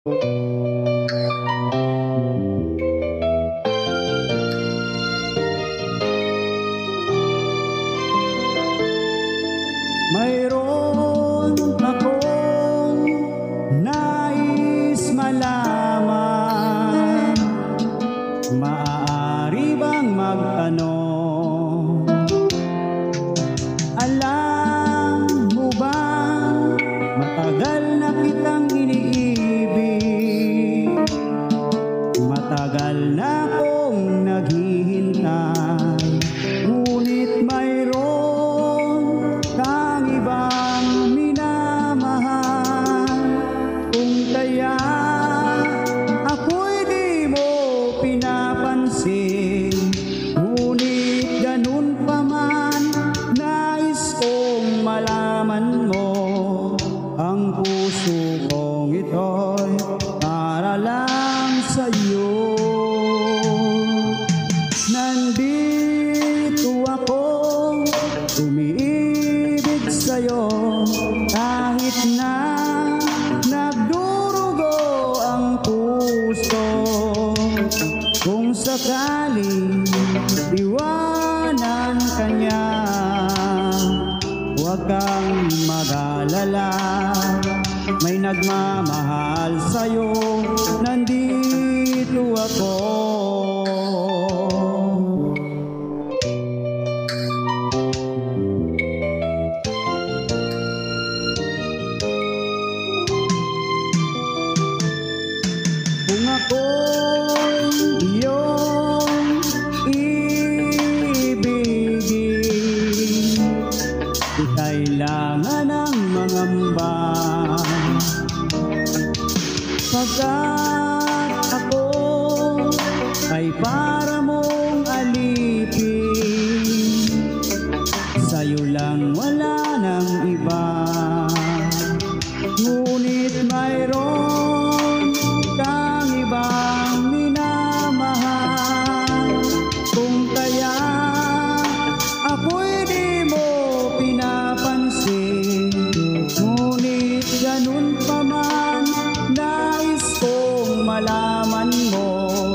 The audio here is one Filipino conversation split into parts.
Mayroon akong nais malaman, maaari bang magtanong? Alam mo bang matagal na kitang iniibig, matagal na akong naghihintay, ngunit mayroon kang ibang minamahal. Kung kaya ako'y di mo pinapansin, ngunit ganun pa man, nais kong malaman mo, ang puso kong ito'y para lang sa'yo. Nandito ako, umiibig sa'yo, kahit na nagdurugo ang puso. Kung sakaling iwanan ka niya, huwag kang mag-alala, may nagmamahal sa'yo, nandito ako. Kung ako'y iyong ibigin, di kailangan ng mangamba, pagkat ako ay para mong alipin, sa'yo lang wala nang iba. Ngunit mayroon kang ibang minamahal, kung kaya ako'y di mo pinapansin, ngunit ganun pa man, nais kong malaman mo,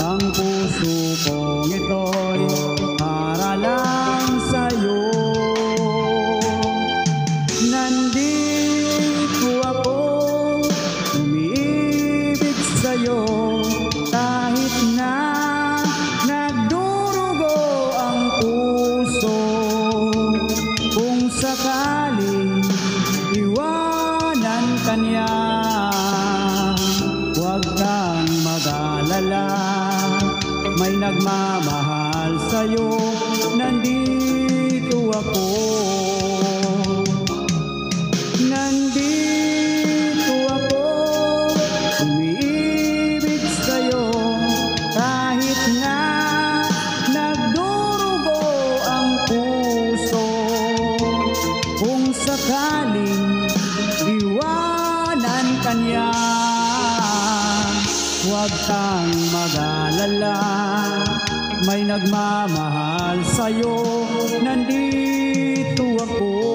ang puso kong ito'y para lang sa'yo. Nandito ako, umiibig sa'yo, kahit na nagdurugo ang puso. Kung sakaling iwanan ka niya, huwag kang mag-alala, may nagmamahal sa'yo, nandito ako. Nandito ako, umiibig sa'yo, kahit na nagdurugo ang puso. Kung sakaling iwanan ka niya, huwag kang mag-alala, may nagmamahal sa'yo, nandito ako.